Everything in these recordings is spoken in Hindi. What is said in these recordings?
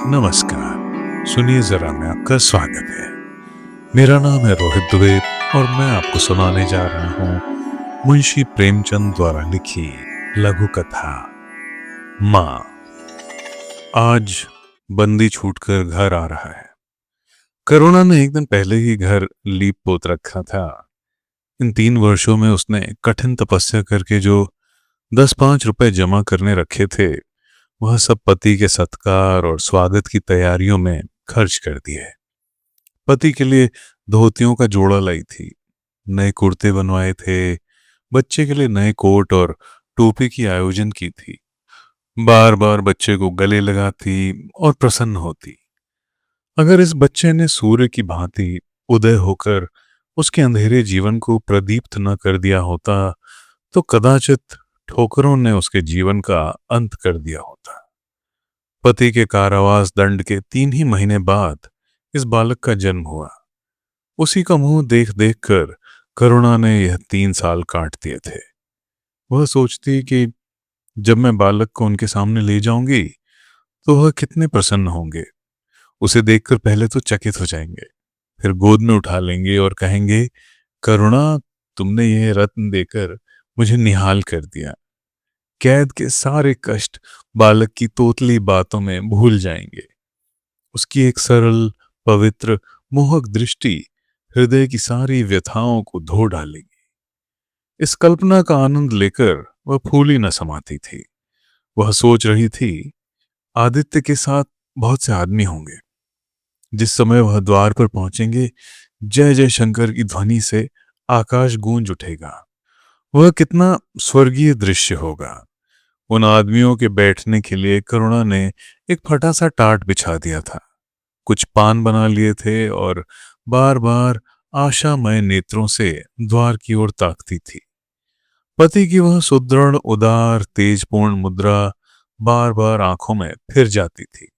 नमस्कार। सुनिए जरा, मैं आपका स्वागत है। मेरा नाम है रोहित दुबे और मैं आपको सुनाने जा रहा हूँ मुंशी प्रेमचंद द्वारा लिखी लघु कथा माँ। आज बंदी छूटकर घर आ रहा है। करुणा ने एक दिन पहले ही घर लीप पोत रखा था। इन 3 वर्षों में उसने कठिन तपस्या करके जो 10-5 रुपए जमा करने रखे थे, वह सब पति के सत्कार और स्वागत की तैयारियों में खर्च कर दिए। पति के लिए धोतियों का जोड़ा लाई थी, नए कुर्ते बनवाए थे, बच्चे के लिए नए कोट और टोपी की आयोजन की थी। बार बार बच्चे को गले लगाती और प्रसन्न होती। अगर इस बच्चे ने सूर्य की भांति उदय होकर उसके अंधेरे जीवन को प्रदीप्त न कर दिया होता, तो कदाचित ठोकरों ने उसके जीवन का अंत कर दिया होता। पति के कारावास दंड के 3 ही महीने बाद इस बालक का जन्म हुआ। उसी का मुंह देख देख कर करुणा ने यह 3 साल काट दिए थे। वह सोचती कि जब मैं बालक को उनके सामने ले जाऊंगी तो वह कितने प्रसन्न होंगे। उसे देखकर पहले तो चकित हो जाएंगे, फिर गोद में उठा लेंगे और कहेंगे, करुणा, तुमने यह रत्न देकर मुझे निहाल कर दिया। कैद के सारे कष्ट बालक की तोतली बातों में भूल जाएंगे। उसकी एक सरल, पवित्र, मोहक दृष्टि हृदय की सारी व्यथाओं को धो डालेगी। इस कल्पना का आनंद लेकर वह फूली न समाती थी। वह सोच रही थी, आदित्य के साथ बहुत से आदमी होंगे। जिस समय वह द्वार पर पहुंचेंगे, जय जय शंकर की ध्वनि से आकाश गूंज उठेगा। वह कितना स्वर्गीय दृश्य होगा। उन आदमियों के बैठने के लिए करुणा ने एक फटा सा टाट बिछा दिया था। कुछ पान बना लिए थे और बार बार आशामय नेत्रों से द्वार की ओर ताकती थी। पति की वह सुदृढ़, उदार, तेजपूर्ण मुद्रा बार बार आंखों में फिर जाती थी।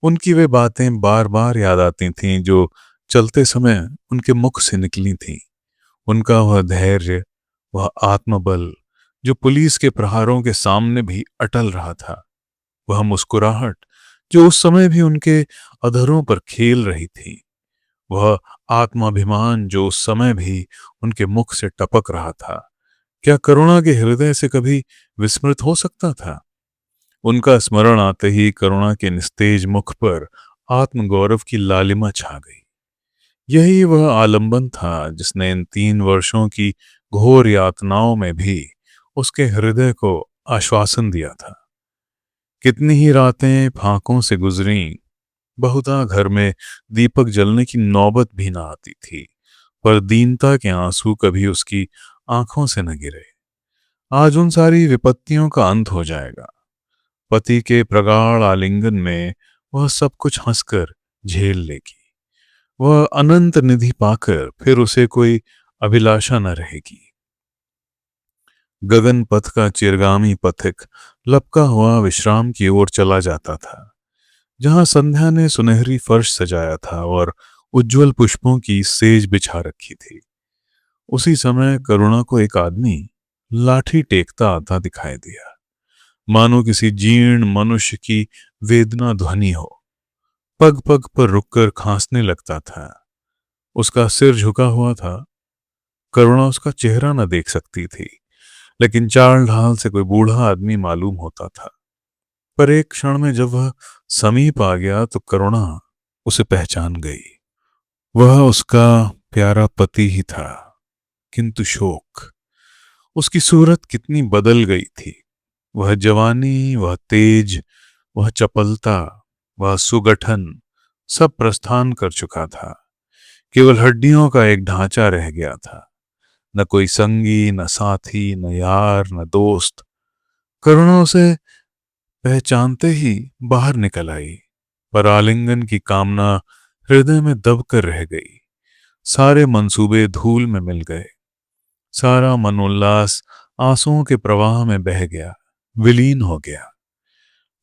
उनकी वे बातें बार बार याद आती थीं जो चलते समय उनके मुख से निकली थीं। उनका वह धैर्य, वह आत्मबल जो पुलिस के प्रहारों के सामने भी अटल रहा था। वह मुस्कुराहट जो उस समय भी उनके अधरों पर खेल रही थी। वह आत्माभिमान जो उस समय भी उनके मुख से टपक रहा था। क्या करुणा के हृदय से कभी विस्मृत हो सकता था? उनका स्मरण आते ही करुणा के निस्तेज मुख पर आत्मगौरव की लालिमा छा गई। यही वह आलंबन था जिसने इन 3 वर्षों की घोर यातनाओं में भी उसके हृदय को आश्वासन दिया था। कितनी ही रातें फांकों से गुजरी, बहुधा घर में दीपक जलने की नौबत भी न आती थी, पर दीनता के आंसू कभी उसकी आंखों से न गिरे। आज उन सारी विपत्तियों का अंत हो जाएगा। पति के प्रगाढ़ आलिंगन में वह सब कुछ हंसकर झेल लेगी। वह अनंत निधि पाकर फिर उसे कोई अभिलाषा न रहेगी। गगन पथ का चिरगामी पथिक लपका हुआ विश्राम की ओर चला जाता था, जहां संध्या ने सुनहरी फर्श सजाया था और उज्जवल पुष्पों की सेज बिछा रखी थी। उसी समय करुणा को एक आदमी लाठी टेकता आता दिखाई दिया, मानो किसी जीर्ण मनुष्य की वेदना ध्वनि हो। पग पग पर रुककर खांसने लगता था। उसका सिर झुका हुआ था। करुणा उसका चेहरा न देख सकती थी, लेकिन चाल ढाल से कोई बूढ़ा आदमी मालूम होता था। पर एक क्षण में जब वह समीप आ गया तो करुणा उसे पहचान गई। वह उसका प्यारा पति ही था, किंतु शोक। उसकी सूरत कितनी बदल गई थी। वह जवानी, वह तेज, वह चपलता, वह सुगठन सब प्रस्थान कर चुका था। केवल हड्डियों का एक ढांचा रह गया था। न कोई संगी, न साथी, न यार, न दोस्त। करुणा उसे पहचानते ही बाहर निकल आई, पर आलिंगन की कामना हृदय में दबकर रह गई। सारे मंसूबे धूल में मिल गए। सारा मनोल्लास आंसुओं के प्रवाह में बह गया, विलीन हो गया।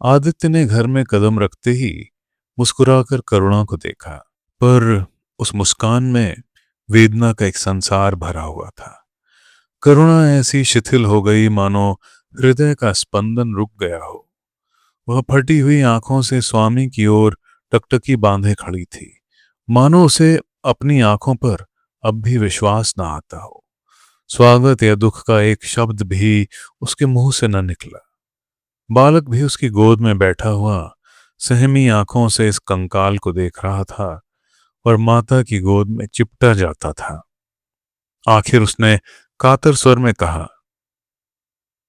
आदित्य ने घर में कदम रखते ही मुस्कुराकर करुणा को देखा, पर उस मुस्कान में वेदना का एक संसार भरा हुआ था। करुणा ऐसी शिथिल हो गई मानो हृदय का स्पंदन रुक गया हो। वह फटी हुई आंखों से स्वामी की ओर टकटकी बांधे खड़ी थी, मानो उसे अपनी आंखों पर अब भी विश्वास न आता हो। स्वागत या दुख का एक शब्द भी उसके मुंह से न निकला। बालक भी उसकी गोद में बैठा हुआ सहमी आंखों से इस कंकाल को देख रहा था और माता की गोद में चिपटा जाता था। आखिर उसने कातर स्वर में कहा,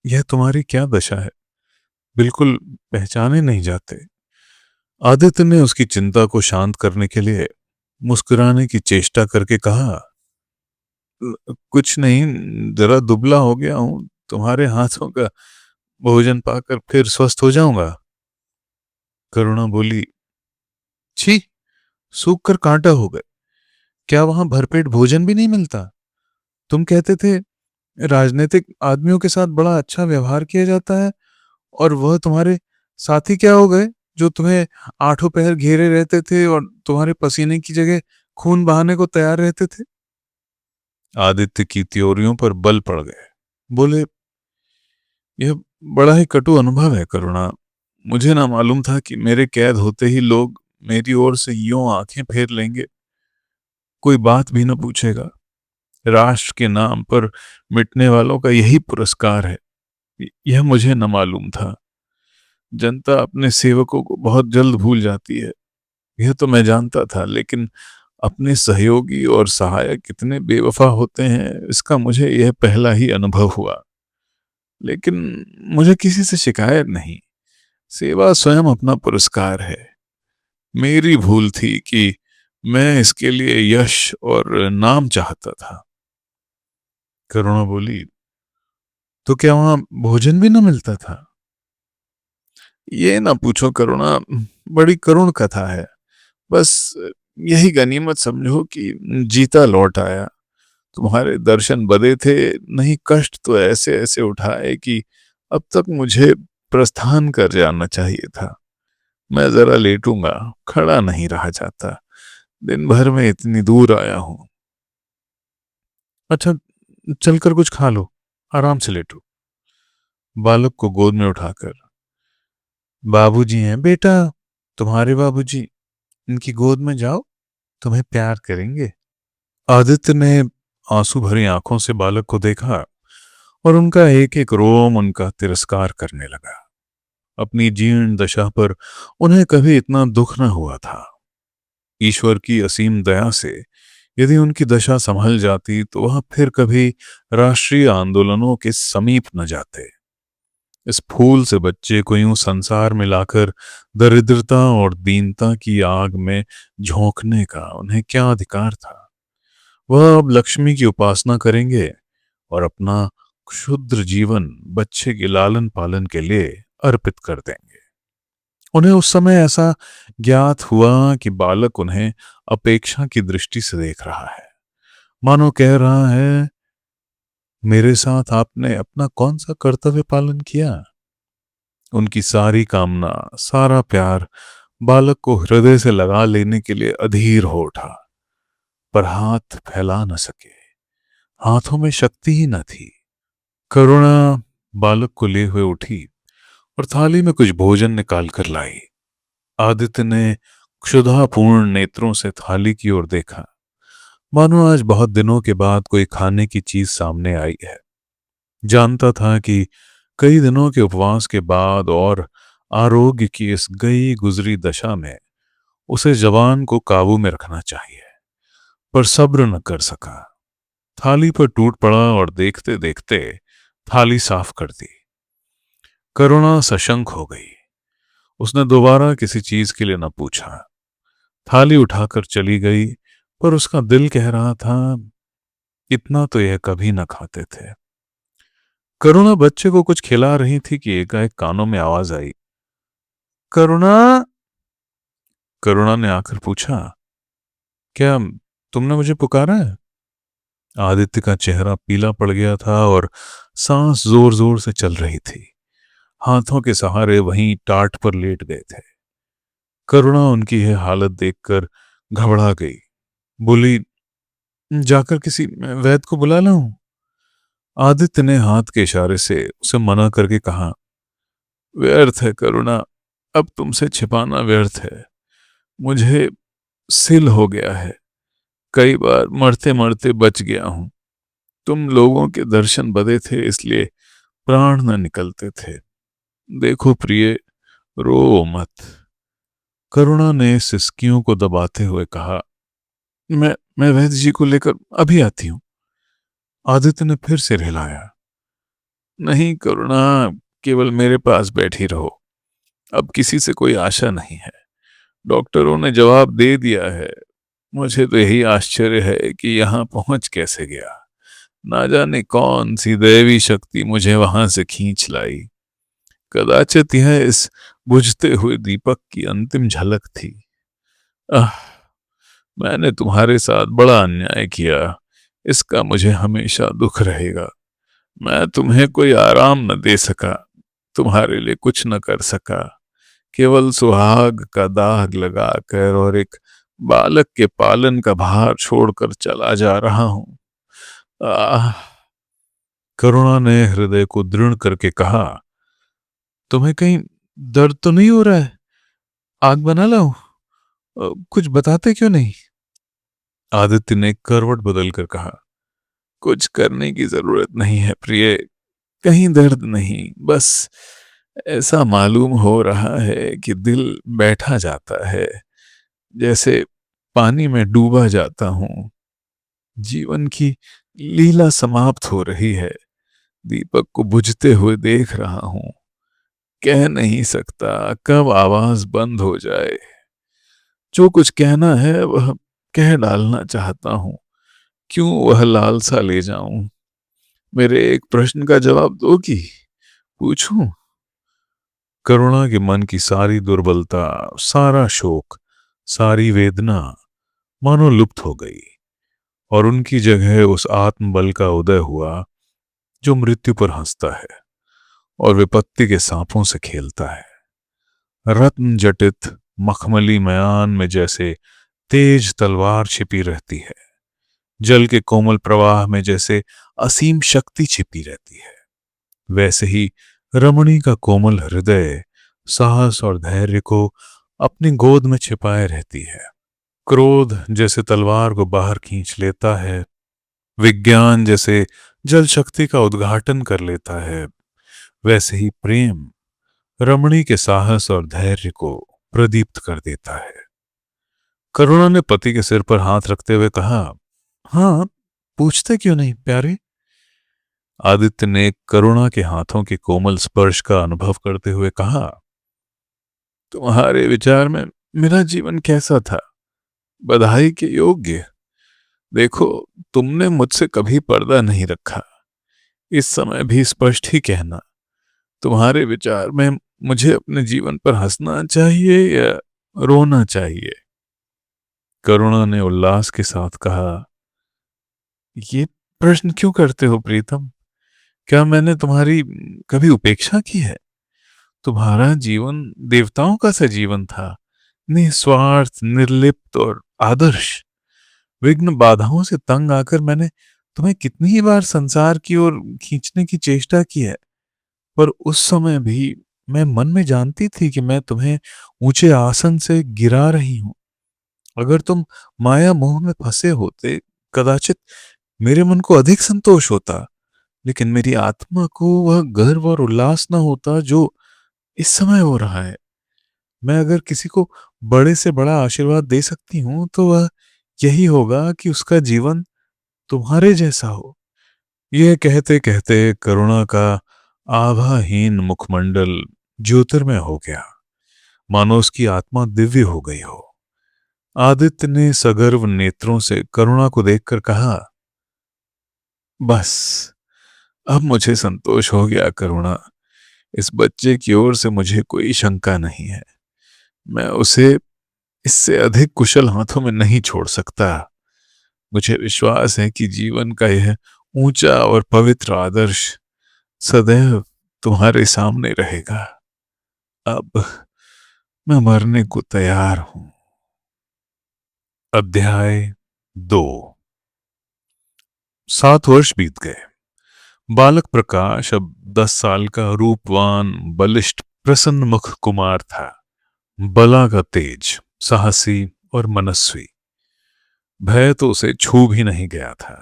यह तुम्हारी क्या दशा है? बिल्कुल पहचाने नहीं जाते। आदित्य ने उसकी चिंता को शांत करने के लिए मुस्कुराने की चेष्टा करके कहा, कुछ नहीं, जरा दुबला हो गया हूं। तुम्हारे हाथों का भोजन पाकर फिर स्वस्थ हो जाऊंगा। करुणा बोली, छी, सूख कर कांटा हो गए। क्या वहां भरपेट भोजन भी नहीं मिलता? तुम कहते थे राजनीतिक आदमियों के साथ बड़ा अच्छा व्यवहार किया जाता है, और वह तुम्हारे साथी क्या हो गए जो तुम्हें आठों पहर घेरे रहते थे और तुम्हारे पसीने की जगह खून बहाने को तैयार रहते थे? आदित्य की त्योरियों पर बल पड़ गए। बोले, यह बड़ा ही कटु अनुभव है करुणा। मुझे ना मालूम था कि मेरे कैद होते ही लोग मेरी ओर से यूं आंखें फेर लेंगे, कोई बात भी न पूछेगा। राष्ट्र के नाम पर मिटने वालों का यही पुरस्कार है। यह मुझे न मालूम था। जनता अपने सेवकों को बहुत जल्द भूल जाती है, यह तो मैं जानता था, लेकिन अपने सहयोगी और सहायक कितने बेवफा होते हैं, इसका मुझे यह पहला ही अनुभव हुआ। लेकिन मुझे किसी से शिकायत नहीं। सेवा स्वयं अपना पुरस्कार है। मेरी भूल थी कि मैं इसके लिए यश और नाम चाहता था। करुणा बोली, तो क्या वहां भोजन भी न मिलता था? ये ना पूछो करुणा, बड़ी करुण कथा है। बस यही गनीमत समझो कि जीता लौट आया। तुम्हारे दर्शन बदे थे, नहीं कष्ट तो ऐसे ऐसे उठाए कि अब तक मुझे प्रस्थान कर जाना चाहिए था। मैं जरा लेटूंगा, खड़ा नहीं रहा जाता। दिन भर में इतनी दूर आया हूं। अच्छा, चलकर कुछ खा लो, आराम से लेटो। बालक को गोद में उठाकर, बाबूजी हैं बेटा, तुम्हारे बाबूजी, इनकी गोद में जाओ, तुम्हें प्यार करेंगे। आदित्य ने आंसू भरी आंखों से बालक को देखा और उनका एक एक रोम उनका तिरस्कार करने लगा। अपनी जीर्ण दशा पर उन्हें कभी इतना दुख न हुआ था। ईश्वर की असीम दया से यदि उनकी दशा संभल जाती तो वह फिर कभी राष्ट्रीय आंदोलनों के समीप न जाते। इस फूल से बच्चे को यूं संसार में लाकर दरिद्रता और दीनता की आग में झोंकने का उन्हें क्या अधिकार था? वह अब लक्ष्मी की उपासना करेंगे और अपना क्षुद्र जीवन बच्चे के लालन पालन के लिए अर्पित कर देंगे। उन्हें उस समय ऐसा ज्ञात हुआ कि बालक उन्हें अपेक्षा की दृष्टि से देख रहा है, मानो कह रहा है, मेरे साथ आपने अपना कौन सा कर्तव्य पालन किया? उनकी सारी कामना, सारा प्यार बालक को हृदय से लगा लेने के लिए अधीर हो उठा, पर हाथ फैला न सके। हाथों में शक्ति ही न थी। करुणा बालक को ले हुए उठी और थाली में कुछ भोजन निकाल कर लाई। आदित्य ने क्षुधापूर्ण नेत्रों से थाली की ओर देखा, मानो आज बहुत दिनों के बाद कोई खाने की चीज सामने आई है। जानता था कि कई दिनों के उपवास के बाद और आरोग्य की इस गई गुजरी दशा में उसे जवान को काबू में रखना चाहिए, पर सब्र न कर सका। थाली पर टूट पड़ा और देखते देखते थाली साफ कर दी। करुणा सशंक हो गई। उसने दोबारा किसी चीज के लिए न पूछा। थाली उठाकर चली गई, पर उसका दिल कह रहा था, इतना तो यह कभी न खाते थे। करुणा बच्चे को कुछ खिला रही थी कि एकाएक कानों में आवाज आई, करुणा। करुणा ने आकर पूछा, क्या तुमने मुझे पुकारा है? आदित्य का चेहरा पीला पड़ गया था और सांस जोर जोर से चल रही थी। हाथों के सहारे वहीं टाट पर लेट गए थे। करुणा उनकी यह हालत देखकर घबरा गई। बोली, जाकर किसी वैद्य को बुला लाऊं? आदित्य ने हाथ के इशारे से उसे मना करके कहा, व्यर्थ है करुणा, अब तुमसे छिपाना व्यर्थ है। मुझे सिल हो गया है। कई बार मरते मरते बच गया हूं। तुम लोगों के दर्शन बदे थे, इसलिए प्राण न निकलते थे। देखो प्रिय, रो मत। करुणा ने सिसकियों को दबाते हुए कहा। मैं वैद्य जी को लेकर अभी आती हूं। आदित्य ने फिर सिर हिलाया। नहीं करुणा, केवल मेरे पास बैठी रहो। अब किसी से कोई आशा नहीं है। डॉक्टरों ने जवाब दे दिया है। मुझे तो यही आश्चर्य है कि यहां पहुंच कैसे गया। ना जाने कौन सी दैवी शक्ति मुझे वहां से खींच लाई। कदाचित यह इस बुझते हुए दीपक की अंतिम झलक थी। आह, मैंने तुम्हारे साथ बड़ा अन्याय किया। इसका मुझे हमेशा दुख रहेगा। मैं तुम्हें कोई आराम न दे सका, तुम्हारे लिए कुछ न कर सका। केवल सुहाग का दाग लगाकर और एक बालक के पालन का भार छोड़कर चला जा रहा हूं। आह। करुणा ने हृदय को दृढ़ करके कहा। तुम्हें कहीं दर्द तो नहीं हो रहा है? आग बना लाऊं? कुछ बताते क्यों नहीं? आदित्य ने करवट बदलकर कहा। कुछ करने की जरूरत नहीं है प्रिय। कहीं दर्द नहीं, बस ऐसा मालूम हो रहा है कि दिल बैठा जाता है, जैसे पानी में डूबा जाता हूं। जीवन की लीला समाप्त हो रही है। दीपक को बुझते हुए देख रहा हूं। कह नहीं सकता कब आवाज बंद हो जाए। जो कुछ कहना है वह कह डालना चाहता हूं। क्यों वह लालसा ले जाऊं? मेरे एक प्रश्न का जवाब दोगी? पूछूं? करुणा के मन की सारी दुर्बलता, सारा शोक, सारी वेदना मानो लुप्त हो गई और उनकी जगह उस आत्मबल का उदय हुआ जो मृत्यु पर हंसता है और विपत्ति के सांपों से खेलता है। रत्न जटित मखमली मयान में जैसे तेज तलवार छिपी रहती है, जल के कोमल प्रवाह में जैसे असीम शक्ति छिपी रहती है, वैसे ही रमणी का कोमल हृदय साहस और धैर्य को अपनी गोद में छिपाए रहती है। क्रोध जैसे तलवार को बाहर खींच लेता है, विज्ञान जैसे जल शक्ति का उद्घाटन कर लेता है, वैसे ही प्रेम रमणी के साहस और धैर्य को प्रदीप्त कर देता है। करुणा ने पति के सिर पर हाथ रखते हुए कहा। हाँ, पूछते क्यों नहीं प्यारे? आदित्य ने करुणा के हाथों के कोमल स्पर्श का अनुभव करते हुए कहा। तुम्हारे विचार में मेरा जीवन कैसा था? बधाई के योग्य। देखो, तुमने मुझसे कभी पर्दा नहीं रखा। इस समय भी स्पष्ट ही कहना, तुम्हारे विचार में मुझे अपने जीवन पर हंसना चाहिए या रोना चाहिए? करुणा ने उल्लास के साथ कहा। ये प्रश्न क्यों करते हो प्रीतम? क्या मैंने तुम्हारी कभी उपेक्षा की है? तुम्हारा जीवन देवताओं का सा जीवन था, निस्वार्थ, निर्लिप्त और आदर्श। विघ्न बाधाओं से तंग आकर मैंने तुम्हें कितनी ही बार संसार की ओर खींचने की चेष्टा की है, पर उस समय भी मैं मन में जानती थी कि मैं तुम्हें ऊंचे आसन से गिरा रही हूं। अगर तुम माया मोह में फंसे होते, कदाचित मेरे मन को अधिक संतोष होता, लेकिन मेरी आत्मा को वह गर्व और उल्लास न होता जो इस समय हो रहा है। मैं अगर किसी को बड़े से बड़ा आशीर्वाद दे सकती हूं तो वह यही होगा कि उसका जीवन तुम्हारे जैसा हो। यह कहते कहते करुणा का आभाहीन मुखमंडल ज्योतिर्मय हो गया, मानो उसकी आत्मा दिव्य हो गई हो। आदित्य ने सगर्व नेत्रों से करुणा को देखकर कहा। बस, अब मुझे संतोष हो गया करुणा। इस बच्चे की ओर से मुझे कोई शंका नहीं है। मैं उसे इससे अधिक कुशल हाथों में नहीं छोड़ सकता। मुझे विश्वास है कि जीवन का यह ऊंचा और पवित्र आदर्श सदैव तुम्हारे सामने रहेगा। अब मैं मरने को तैयार हूं। अध्याय 2। 7 वर्ष बीत गए। बालक प्रकाश अब 10 साल का रूपवान, बलिष्ठ, प्रसन्न मुख कुमार था। बला का तेज, साहसी और मनस्वी। भय तो उसे छू भी नहीं गया था।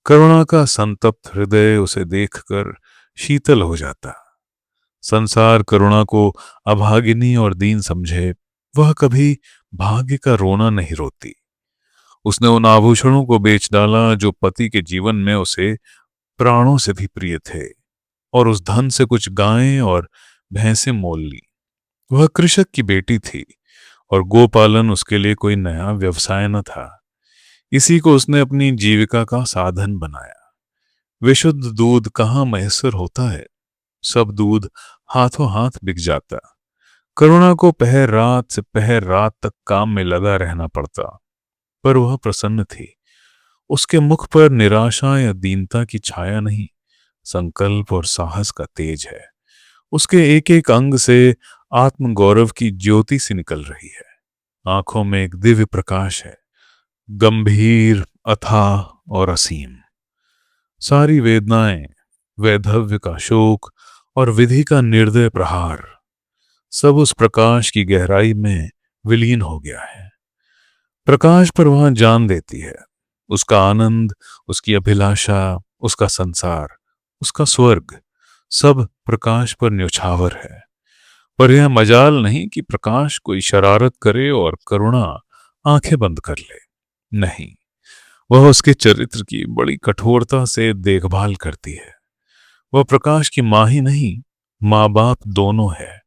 करुणा का संतप्त हृदय उसे देखकर शीतल हो जाता। संसार करुणा को अभागिनी और दीन समझे, वह कभी भाग्य का रोना नहीं रोती। उसने उन आभूषणों को बेच डाला जो पति के जीवन में उसे प्राणों से भी प्रिय थे, और उस धन से कुछ गायें और भैंसें मोल ली। वह कृषक की बेटी थी और गोपालन उसके लिए कोई नया व्यवसाय न था। इसी को उसने अपनी जीविका का साधन बनाया। विशुद्ध दूध कहाँ मैसर होता है, सब दूध हाथों हाथ बिक जाता। करुणा को पहर रात से पहर रात तक काम में लगा रहना पड़ता, पर वह प्रसन्न थी। उसके मुख पर निराशा या दीनता की छाया नहीं, संकल्प और साहस का तेज है। उसके एक एक अंग से आत्मगौरव की ज्योति सी निकल रही है। आंखों में एक दिव्य प्रकाश है, गंभीर, अथाह और असीम। सारी वेदनाएं, वैधव्य का शोक और विधि का निर्दय प्रहार, सब उस प्रकाश की गहराई में विलीन हो गया है। प्रकाश पर वहां जान देती है। उसका आनंद, उसकी अभिलाषा, उसका संसार, उसका स्वर्ग, सब प्रकाश पर न्यौछावर है। पर यह मजाल नहीं कि प्रकाश कोई शरारत करे और करुणा आंखें बंद कर ले। नहीं, वह उसके चरित्र की बड़ी कठोरता से देखभाल करती है। वह प्रकाश की मां ही नहीं, मां बाप दोनों है।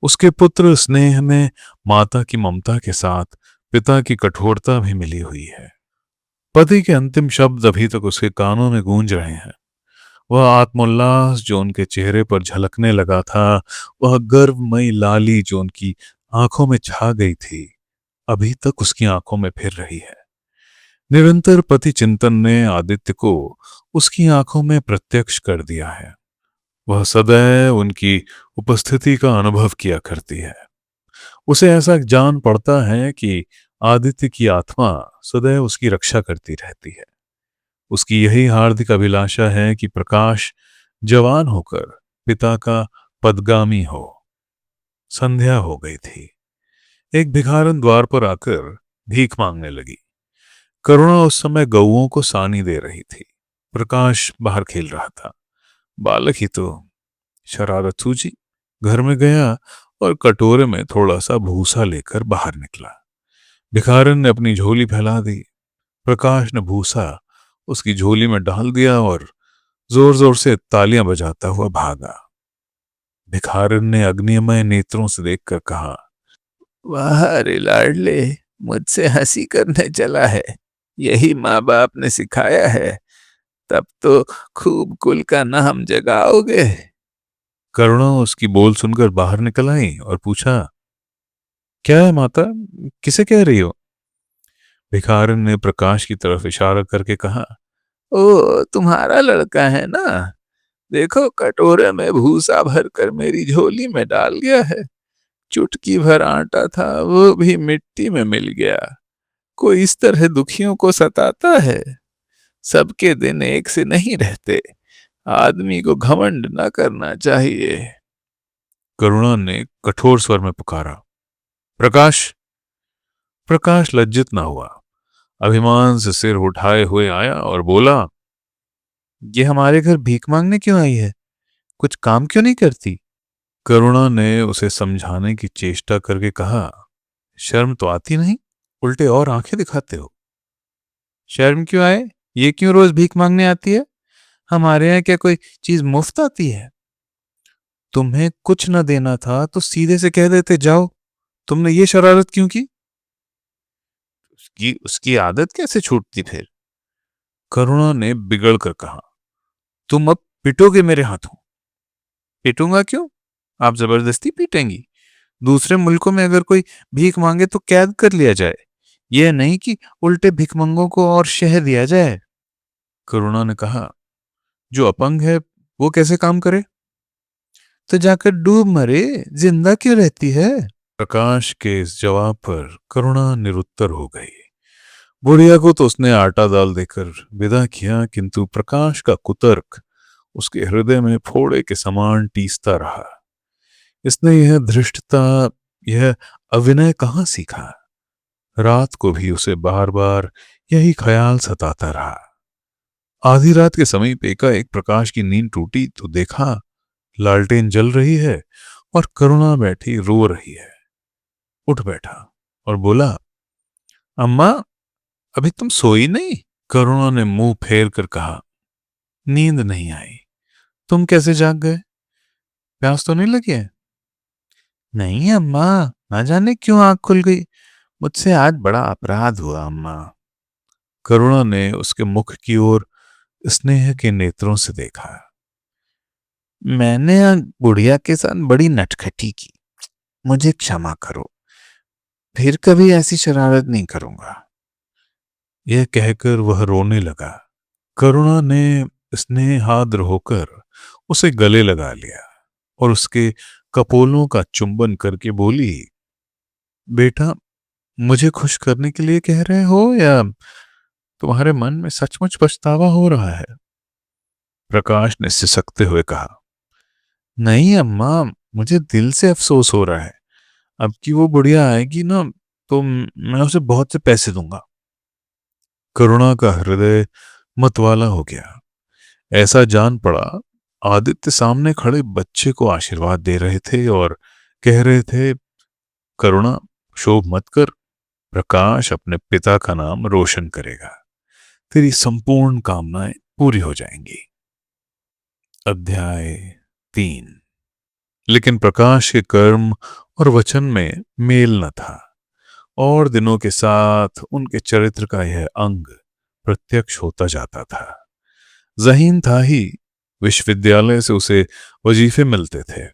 उसके पुत्र स्नेह में माता की ममता के साथ पिता की कठोरता भी मिली हुई है। पति के अंतिम शब्द अभी तक उसके कानों में गूंज रहे हैं। वह आत्मोल्लास जो उनके चेहरे पर झलकने लगा था, वह गर्वमयी लाली जो उनकी आंखों में छा गई थी, अभी तक उसकी आंखों में फिर रही है। निरंतर पति चिंतन ने आदित्य को उसकी आंखों में प्रत्यक्ष कर दिया है। वह सदैव उनकी उपस्थिति का अनुभव किया करती है। उसे ऐसा जान पड़ता है कि आदित्य की आत्मा सदैव उसकी रक्षा करती रहती है। उसकी यही हार्दिक अभिलाषा है कि प्रकाश जवान होकर पिता का पदगामी हो। संध्या हो गई थी। एक भिखारन द्वार पर आकर भीख मांगने लगी। करुणा उस समय गऊओं को सानी दे रही थी। प्रकाश बाहर खेल रहा था। बालक ही तो। शरारत सूझी, घर में गया और कटोरे में थोड़ा सा भूसा लेकर बाहर निकला। भिखारन ने अपनी झोली फैला दी। प्रकाश ने भूसा उसकी झोली में डाल दिया और जोर जोर से तालियां बजाता हुआ भागा। भिखारन ने अग्निमय नेत्रों से देखकर कहा, वाह रे लाडले, मुझसे हंसी करने चला है। यही माँ बाप ने सिखाया है, तब तो खूब कुल का नाम जगाओगे। करुणा उसकी बोल सुनकर बाहर निकल आई और पूछा, क्या है माता, किसे कह रही हो? भिखारन ने प्रकाश की तरफ इशारा करके कहा, ओ, तुम्हारा लड़का है ना? देखो, कटोरे में भूसा भरकर मेरी झोली में डाल गया है। चुटकी भर आटा था, वो भी मिट्टी में मिल गया। कोई इस तरह दुखियों को सताता है? सबके दिन एक से नहीं रहते। आदमी को घमंड न करना चाहिए। करुणा ने कठोर स्वर में पुकारा, प्रकाश। प्रकाश लज्जित ना हुआ, अभिमान से सिर उठाए हुए आया और बोला, ये हमारे घर भीख मांगने क्यों आई है? कुछ काम क्यों नहीं करती? करुणा ने उसे समझाने की चेष्टा करके कहा, शर्म तो आती नहीं, उल्टे और आंखें दिखाते हो। शर्म क्यों आए? ये क्यों रोज भीख मांगने आती है? हमारे यहाँ क्या कोई चीज मुफ्त आती है? तुम्हें कुछ न देना था तो सीधे से कह देते जाओ। तुमने ये शरारत क्यों की? उसकी आदत कैसे छूटती फिर? करुणा ने बिगड़ कर कहा, तुम अब पिटोगे मेरे हाथों। पिटूंगा क्यों? आप जबरदस्ती पीटेंगी? दूसरे मुल्कों में अगर कोई भीख मांगे तो कैद कर लिया जाए, यह नहीं कि उल्टे भिखमंगों को और शह दिया जाए। करुणा ने कहा, जो अपंग है वो कैसे काम करे? तो जाकर डूब मरे, जिंदा क्यों रहती है? प्रकाश के इस जवाब पर करुणा निरुत्तर हो गई। बुढ़िया को तो उसने आटा दाल देकर विदा किया, किंतु प्रकाश का कुतर्क उसके हृदय में फोड़े के समान टीसता रहा। इसने यह धृष्टता, यह अभिनय कहाँ सीखा? रात को भी उसे बार बार यही ख्याल सताता रहा। आधी रात के समीप एकाएक प्रकाश की नींद टूटी तो देखा लालटेन जल रही है और करुणा बैठी रो रही है। उठ बैठा और बोला, अम्मा, अभी तुम सोई नहीं? करुणा ने मुंह फेर कर कहा, नींद नहीं आई। तुम कैसे जाग गए? प्यास तो नहीं लगी है? नहीं अम्मा, ना जाने क्यों आंख खुल गई। मुझसे आज बड़ा अपराध हुआ अम्मा। करुणा ने उसके मुख की ओर स्नेह के नेत्रों से देखा। मैंने आज बुढ़िया के साथ बड़ी नटखटी की, मुझे क्षमा करो, फिर कभी ऐसी शरारत नहीं करूंगा। यह कहकर वह रोने लगा। करुणा ने स्नेहाद्र होकर उसे गले लगा लिया और उसके कपोलों का चुंबन करके बोली, बेटा, मुझे खुश करने के लिए कह रहे हो या तुम्हारे मन में सचमुच पछतावा हो रहा है? प्रकाश ने सिसकते हुए कहा, नहीं अम्मा, मुझे दिल से अफसोस हो रहा है। अब की वो बुढ़िया आएगी ना तो मैं उसे बहुत से पैसे दूंगा। करुणा का हृदय मतवाला हो गया। ऐसा जान पड़ा आदित्य सामने खड़े बच्चे को आशीर्वाद दे रहे थे और कह रहे थे, करुणा, शोभ मत कर, प्रकाश अपने पिता का नाम रोशन करेगा, तेरी संपूर्ण कामनाएं पूरी हो जाएंगी। अध्याय 3। लेकिन प्रकाश के कर्म और वचन में मेल न था और दिनों के साथ उनके चरित्र का यह अंग प्रत्यक्ष होता जाता था। ज़हीन था ही, विश्वविद्यालय से उसे वजीफे मिलते थे।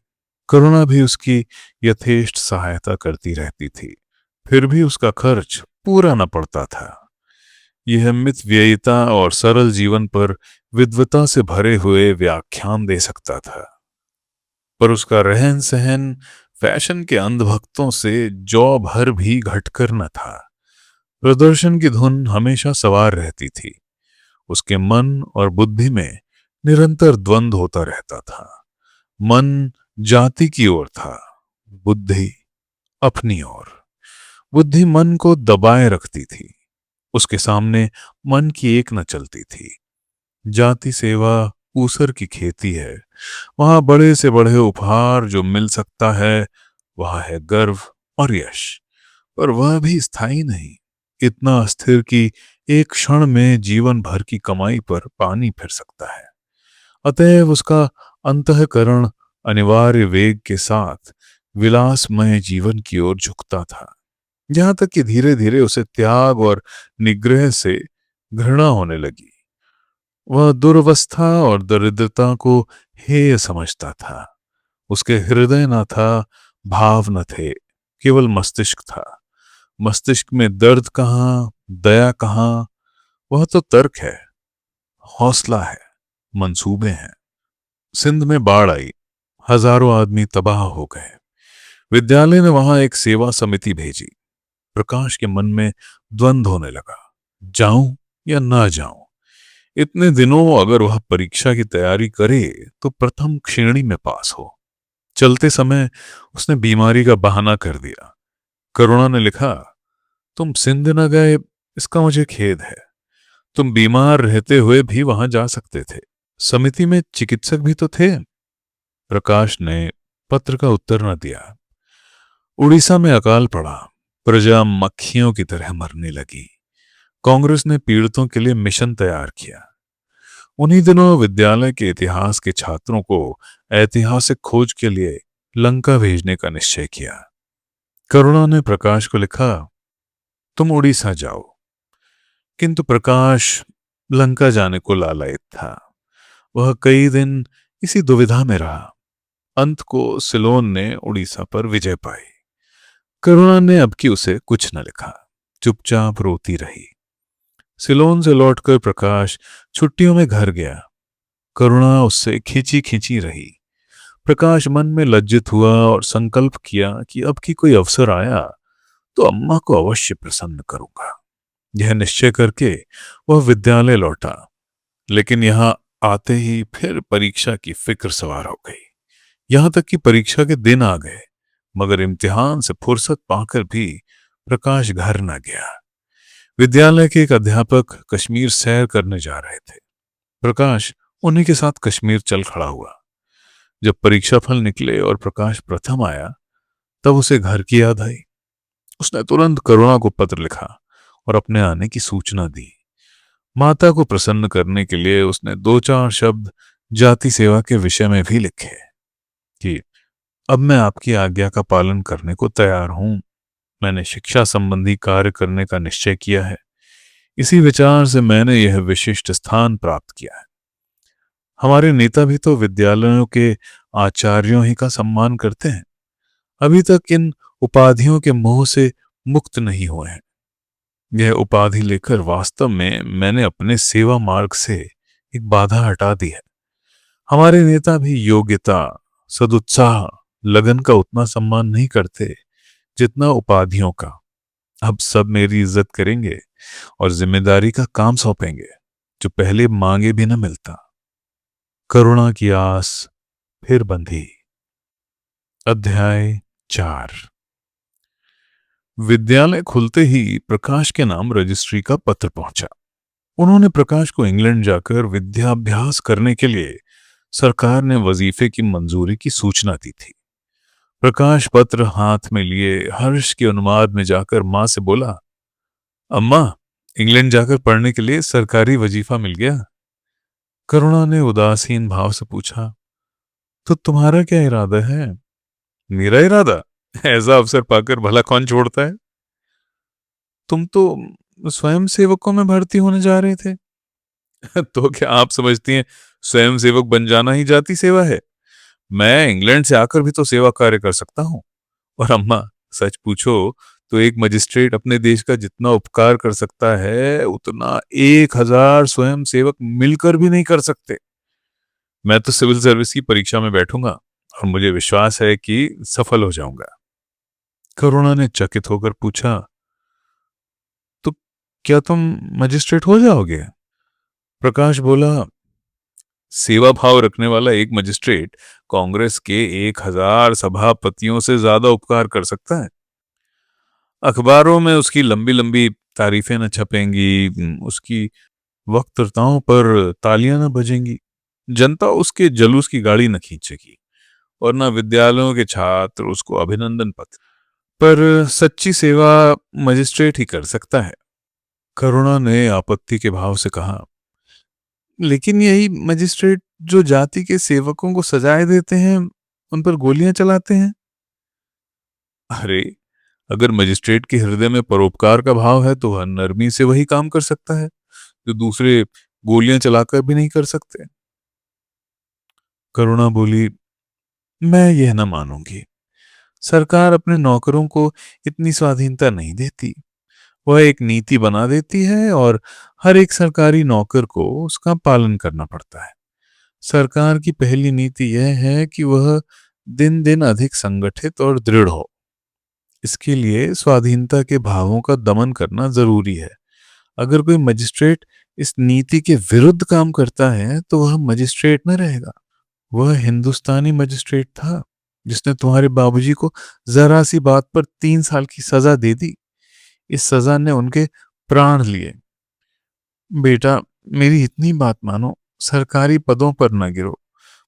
करुणा भी उसकी यथेष्ट सहायता करती रहती थी, फिर भी उसका खर्च पूरा न पड़ता था। यह मितव्ययिता और सरल जीवन पर विद्वता से भरे हुए व्याख्यान दे सकता था, पर उसका रहन सहन फैशन के अंधभक्तों से जौ भर भी घटकर न था। प्रदर्शन की धुन हमेशा सवार रहती थी। उसके मन और बुद्धि में निरंतर द्वंद्व होता रहता था। मन जाति की ओर था, बुद्धि अपनी ओर। बुद्धि मन को दबाए रखती थी, उसके सामने मन की एक न चलती थी। जाति सेवा ऊसर की खेती है, वहां बड़े से बड़े उपहार जो मिल सकता है, वह है गर्व और यश, पर वह भी स्थायी नहीं, इतना अस्थिर कि एक क्षण में जीवन भर की कमाई पर पानी फिर सकता है। अतएव उसका अंतःकरण अनिवार्य वेग के साथ विलासमय जीवन की ओर झुकता था, जहां तक कि धीरे धीरे उसे त्याग और निग्रह से घृणा होने लगी। वह दुर्वस्था और दरिद्रता को हेय समझता था। उसके हृदय न था, भाव न थे, केवल मस्तिष्क था। मस्तिष्क में दर्द कहाँ, दया कहाँ? वह तो तर्क है, हौसला है, मंसूबे हैं। सिंध में बाढ़ आई, हजारों आदमी तबाह हो गए। विद्यालय ने वहां एक सेवा समिति भेजी। प्रकाश के मन में द्वंद्व होने लगा, जाऊं या ना जाऊं। इतने दिनों अगर वह परीक्षा की तैयारी करे तो प्रथम श्रेणी में पास हो। चलते समय उसने बीमारी का बहाना कर दिया। करुणा ने लिखा, तुम सिंध न गए इसका मुझे खेद है। तुम बीमार रहते हुए भी वहां जा सकते थे। समिति में चिकित्सक भी तो थे। प्रकाश ने पत्र का उत्तर न दिया। उड़ीसा में अकाल पड़ा, प्रजा मक्खियों की तरह मरने लगी। कांग्रेस ने पीड़ितों के लिए मिशन तैयार किया। उन्हीं दिनों विद्यालय के इतिहास के छात्रों को ऐतिहासिक खोज के लिए लंका भेजने का निश्चय किया। करुणा ने प्रकाश को लिखा, तुम उड़ीसा जाओ। किंतु प्रकाश लंका जाने को लालायित था। वह कई दिन इसी दुविधा में रहा। अंत को सिलोन ने उड़ीसा पर विजय पाई। करुणा ने अब की उसे कुछ न लिखा, चुपचाप रोती रही। सिलोन से लौटकर प्रकाश छुट्टियों में घर गया। करुणा उससे खींची खींची रही। प्रकाश मन में लज्जित हुआ और संकल्प किया कि अब की कोई अवसर आया तो अम्मा को अवश्य प्रसन्न करूंगा। यह निश्चय करके वह विद्यालय लौटा, लेकिन यहां आते ही फिर परीक्षा की फिक्र सवार हो गई। यहां तक कि परीक्षा के दिन आ गए। मगर इम्तिहान से फुर्सत पाकर भी प्रकाश घर न गया। विद्यालय के एक अध्यापक कश्मीर सैर करने जा रहे थे। प्रकाश उन्हीं के साथ कश्मीर चल खड़ा हुआ। जब परीक्षा फल निकले और प्रकाश प्रथम आया, तब उसे घर की याद आई। उसने तुरंत करुणा को पत्र लिखा और अपने आने की सूचना दी। माता को प्रसन्न करने के लिए उसने दो चार शब्द जाति सेवा के विषय में भी लिखे कि अब मैं आपकी आज्ञा का पालन करने को तैयार हूं। मैंने शिक्षा संबंधी कार्य करने का निश्चय किया है। इसी विचार से मैंने यह विशिष्ट स्थान प्राप्त किया है। हमारे नेता भी तो विद्यालयों के आचार्यों ही का सम्मान करते हैं। अभी तक इन उपाधियों के मोह से मुक्त नहीं हुए हैं। यह उपाधि लेकर वास्तव में मैंने अपने सेवा मार्ग से एक बाधा हटा दी है। हमारे नेता भी योग्यता, सदुत्साह, लगन का उतना सम्मान नहीं करते जितना उपाधियों का। अब सब मेरी इज्जत करेंगे और जिम्मेदारी का काम सौंपेंगे जो पहले मांगे भी न मिलता। करुणा की आस फिर बंधी। अध्याय 4। विद्यालय खुलते ही प्रकाश के नाम रजिस्ट्री का पत्र पहुंचा। उन्होंने प्रकाश को इंग्लैंड जाकर विद्याभ्यास करने के लिए सरकार ने वजीफे की मंजूरी की सूचना दी थी। प्रकाश पत्र हाथ में लिए हर्ष के उन्माद में जाकर मां से बोला, अम्मा, इंग्लैंड जाकर पढ़ने के लिए सरकारी वजीफा मिल गया। करुणा ने उदासीन भाव से पूछा, तो तुम्हारा क्या इरादा है? मेरा इरादा? ऐसा अवसर पाकर भला कौन छोड़ता है? तुम तो स्वयं सेवकों में भर्ती होने जा रहे थे। तो क्या आप समझती हैं स्वयं सेवक बन जाना ही जाति सेवा है? मैं इंग्लैंड से आकर भी तो सेवा कार्य कर सकता हूं। और अम्मा, सच पूछो तो एक मजिस्ट्रेट अपने देश का जितना उपकार कर सकता है उतना 1000 स्वयं सेवक मिलकर भी नहीं कर सकते। मैं तो सिविल सर्विस की परीक्षा में बैठूंगा और मुझे विश्वास है कि सफल हो जाऊंगा। करुणा ने चकित होकर पूछा, तो क्या तुम मजिस्ट्रेट हो जाओगे? प्रकाश बोला, सेवा भाव रखने वाला एक मजिस्ट्रेट कांग्रेस के 1000 सभापतियों से ज्यादा उपकार कर सकता है। अखबारों में उसकी लंबी लंबी तारीफें न छपेंगी, उसकी वक्तृताओं पर तालियां न बजेंगी, जनता उसके जलूस की गाड़ी न खींचेगी और न विद्यालयों के छात्र उसको अभिनंदन पत्र। पर सच्ची सेवा मजिस्ट्रेट ही कर सकता है। करुणा ने आपत्ति के भाव से कहा, लेकिन यही मजिस्ट्रेट जो जाति के सेवकों को सजाए देते हैं, उन पर गोलियां चलाते हैं। अरे, अगर मजिस्ट्रेट के हृदय में परोपकार का भाव है तो वह नरमी से वही काम कर सकता है जो दूसरे गोलियां चलाकर भी नहीं कर सकते। करुणा बोली, मैं यह न मानूंगी। सरकार अपने नौकरों को इतनी स्वाधीनता नहीं देती। वह एक नीति बना देती है और हर एक सरकारी नौकर को उसका पालन करना पड़ता है। सरकार की पहली नीति यह है कि वह दिन दिन अधिक संगठित और दृढ़ हो। इसके लिए स्वाधीनता के भावों का दमन करना जरूरी है। अगर कोई मजिस्ट्रेट इस नीति के विरुद्ध काम करता है तो वह मजिस्ट्रेट न रहेगा। वह हिंदुस्तानी मजिस्ट्रेट था जिसने तुम्हारे बाबूजी को जरा सी बात पर 3 साल की सजा दे दी। इस सजा ने उनके प्राण लिए। बेटा, मेरी इतनी बात मानो, सरकारी पदों पर न गिरो।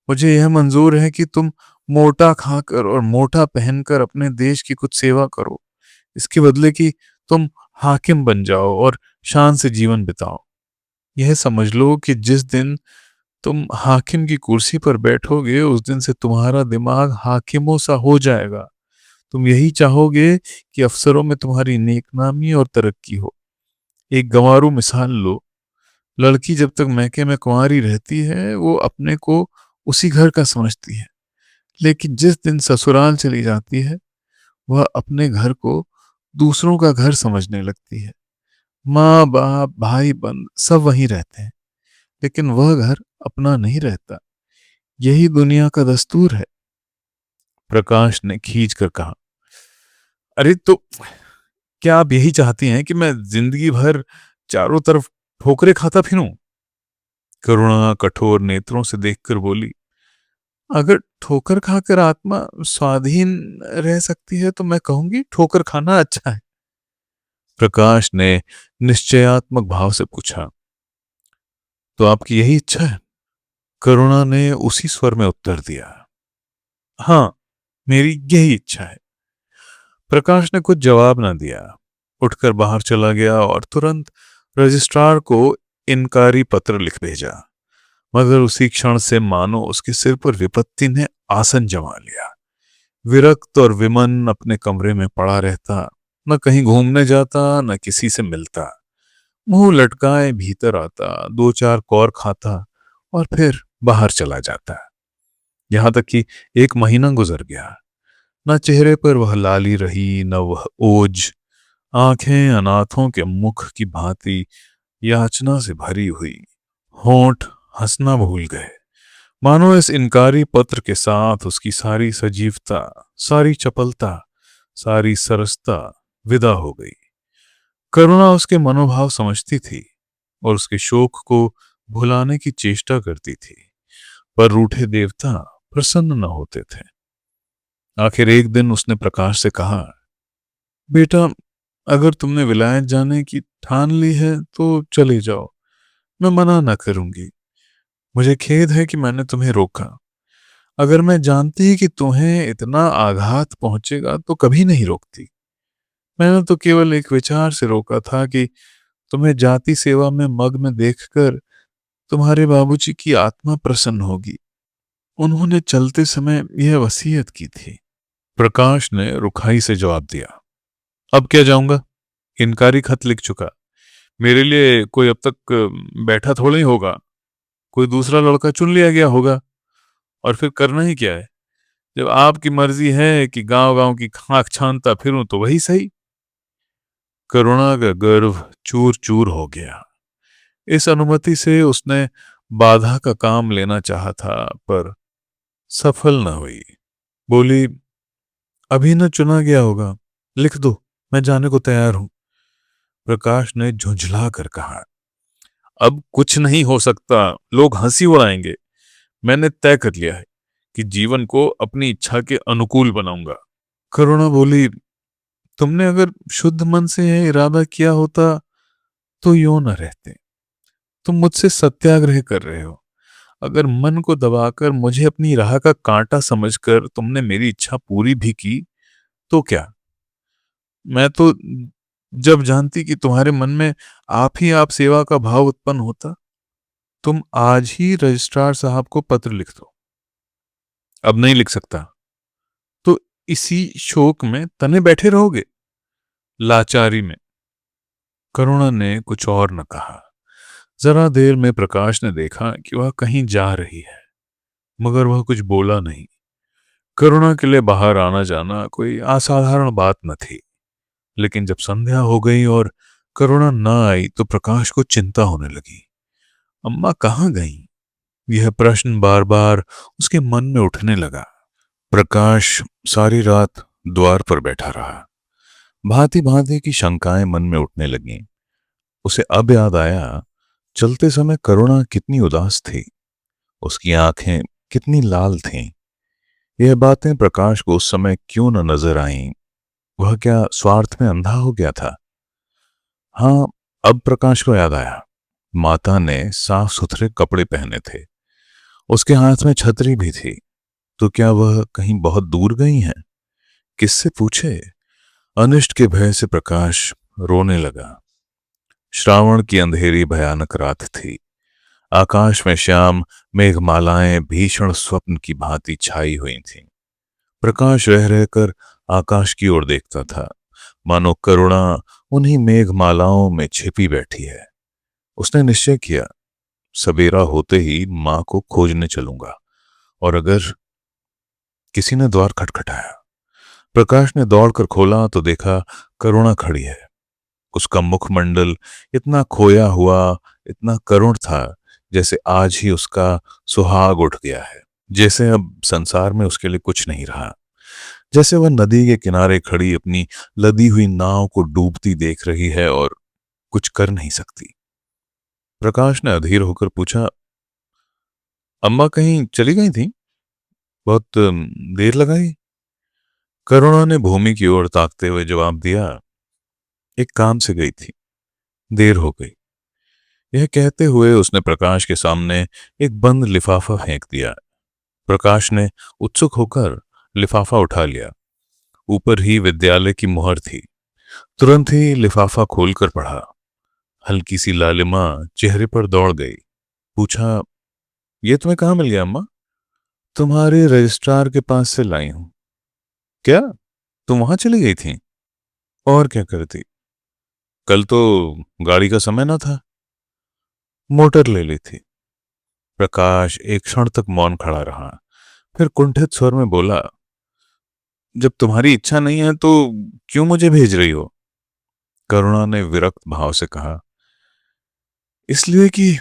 मुझे यह मंजूर है कि तुम मोटा खाकर और मोटा पहनकर अपने देश की कुछ सेवा करो, इसके बदले कि तुम हाकिम बन जाओ और शान से जीवन बिताओ। यह समझ लो कि जिस दिन तुम हाकिम की कुर्सी पर बैठोगे उस दिन से तुम्हारा दिमाग हाकिमों सा हो जाएगा। तुम यही चाहोगे कि अफसरों में तुम्हारी नेकनामी और तरक्की हो। एक गंवारू मिसाल लो। लड़की जब तक मैके में कुंवारी रहती है वो अपने को उसी घर का समझती है, लेकिन जिस दिन ससुराल चली जाती है वह अपने घर को दूसरों का घर समझने लगती है। माँ बाप भाई बंद सब वहीं रहते हैं, लेकिन वह घर अपना नहीं रहता। यही दुनिया का दस्तूर है। प्रकाश ने खींच कर कहा, अरे तो क्या आप यही चाहती हैं कि मैं जिंदगी भर चारों तरफ ठोकरे खाता फिरूं? करुणा कठोर नेत्रों से देखकर बोली, अगर ठोकर खाकर आत्मा स्वाधीन रह सकती है तो मैं कहूंगी ठोकर खाना अच्छा है। प्रकाश ने निश्चयात्मक भाव से पूछा, तो आपकी यही इच्छा है? करुणा ने उसी स्वर में उत्तर दिया, हाँ, मेरी यही इच्छा है। प्रकाश ने कुछ जवाब ना दिया, उठकर बाहर चला गया और तुरंत रजिस्ट्रार को इनकारी पत्र लिख भेजा। मगर उसी क्षण से मानो उसके सिर पर विपत्ति ने आसन जमा लिया। विरक्त और विमन अपने कमरे में पड़ा रहता, न कहीं घूमने जाता न किसी से मिलता। मुंह लटकाए भीतर आता, दो चार कौर खाता और फिर बाहर चला जाता। यहां तक कि एक महीना गुजर गया। न चेहरे पर वह लाली रही न वह ओज। आंखें अनाथों के मुख की भांति याचना से भरी हुई। होंठ हंसना भूल गए, मानो इस इनकारी पत्र के साथ उसकी सारी सजीवता, सारी चपलता, सारी सरसता विदा हो गई। करुणा उसके मनोभाव समझती थी और उसके शोक को भुलाने की चेष्टा करती थी, पर रूठे देवता प्रसन्न न होते थे। आखिर एक दिन उसने प्रकाश से कहा, बेटा, अगर तुमने विलायत जाने की ठान ली है तो चले जाओ, मैं मना ना करूंगी। मुझे खेद है कि मैंने तुम्हें रोका। अगर मैं जानती कि तुम्हें इतना आघात पहुंचेगा तो कभी नहीं रोकती। मैंने तो केवल एक विचार से रोका था कि तुम्हें जाति सेवा में मग में देखकर तुम्हारे बाबूजी की आत्मा प्रसन्न होगी। उन्होंने चलते समय यह वसीयत की थी। प्रकाश ने रुखाई से जवाब दिया, अब क्या जाऊंगा? इनकारी खत लिख चुका। मेरे लिए कोई अब तक बैठा थोड़ा ही होगा। कोई दूसरा लड़का चुन लिया गया होगा। और फिर करना ही क्या है? जब आपकी मर्जी है कि गांव गांव की खाक छानता फिरूं तो वही सही। करुणा का गर्व चूर चूर हो गया। इस अनुमति से उसने बाधा का काम लेना चाहा था, पर सफल न हुई। बोली, अभी न चुना गया होगा, लिख दो, मैं जाने को तैयार हूं। प्रकाश ने झुंझला कर कहा, अब कुछ नहीं हो सकता, लोग हंसी उड़ाएंगे। मैंने तय कर लिया है कि जीवन को अपनी इच्छा के अनुकूल बनाऊंगा। करुणा बोली, तुमने अगर शुद्ध मन से यह इरादा किया होता तो यूं न रहते। तुम मुझसे सत्याग्रह कर रहे हो। अगर मन को दबाकर मुझे अपनी राह का कांटा समझकर तुमने मेरी इच्छा पूरी भी की तो क्या? मैं तो जब जानती कि तुम्हारे मन में आप ही आप सेवा का भाव उत्पन्न होता। तुम आज ही रजिस्ट्रार साहब को पत्र लिख दो। अब नहीं लिख सकता तो इसी शोक में तने बैठे रहोगे, लाचारी में। करुणा ने कुछ और न कहा। जरा देर में प्रकाश ने देखा कि वह कहीं जा रही है, मगर वह कुछ बोला नहीं। करुणा के लिए बाहर आना जाना कोई असाधारण बात न थी, लेकिन जब संध्या हो गई और करुणा न आई तो प्रकाश को चिंता होने लगी। अम्मा कहाँ गईं? यह प्रश्न बार बार उसके मन में उठने लगा। प्रकाश सारी रात द्वार पर बैठा रहा। भांति भांति की शंकाएं मन में उठने लगीं। उसे अब याद आया, चलते समय करुणा कितनी उदास थी, उसकी आंखें कितनी लाल थीं। यह बातें प्रकाश को उस समय क्यों न नजर आईं? वह क्या स्वार्थ में अंधा हो गया था? हाँ, अब प्रकाश को याद आया, माता ने साफ सुथरे कपड़े पहने थे, उसके हाथ में छतरी भी थी। तो क्या वह कहीं बहुत दूर गई हैं? किससे पूछे? अनिष्ट के भय से प्रकाश रोने लगा। श्रावण की अंधेरी भयानक रात थी। आकाश में श्याम मेघमालाएं भीषण स्वप्न की भांति छाई हुई थीं। प्रकाश रह रहकर आकाश की ओर देखता था, मानो करुणा उन्हीं मेघमालाओं में छिपी बैठी है। उसने निश्चय किया, सवेरा होते ही मां को खोजने चलूंगा। और अगर किसी ने द्वार खटखटाया। प्रकाश ने दौड़कर खोला तो देखा करुणा खड़ी है। उसका मुखमंडल इतना खोया हुआ, इतना करुण था, जैसे आज ही उसका सुहाग उठ गया है, जैसे अब संसार में उसके लिए कुछ नहीं रहा, जैसे वह नदी के किनारे खड़ी अपनी लदी हुई नाव को डूबती देख रही है और कुछ कर नहीं सकती। प्रकाश ने अधीर होकर पूछा, अम्मा कहीं चली गई थी? बहुत देर लगाई? करुणा ने भूमि की ओर ताकते हुए जवाब दिया, एक काम से गई थी, देर हो गई। यह कहते हुए उसने प्रकाश के सामने एक बंद लिफाफा फेंक दिया। प्रकाश ने उत्सुक होकर लिफाफा उठा लिया। ऊपर ही विद्यालय की मुहर थी। तुरंत ही लिफाफा खोलकर पढ़ा। हल्की सी लालिमा चेहरे पर दौड़ गई। पूछा, ये तुम्हें कहाँ मिल गया अम्मा? तुम्हारे रजिस्ट्रार के पास से लाई हूं। क्या, तुम वहां चली गई थी? और क्या करती, कल तो गाड़ी का समय ना था। मोटर ले ली थी। प्रकाश एक क्षण तक मौन खड़ा रहा, फिर कुंठित स्वर में बोला, जब तुम्हारी इच्छा नहीं है तो क्यों मुझे भेज रही हो? करुणा ने विरक्त भाव से कहा, इसलिए कि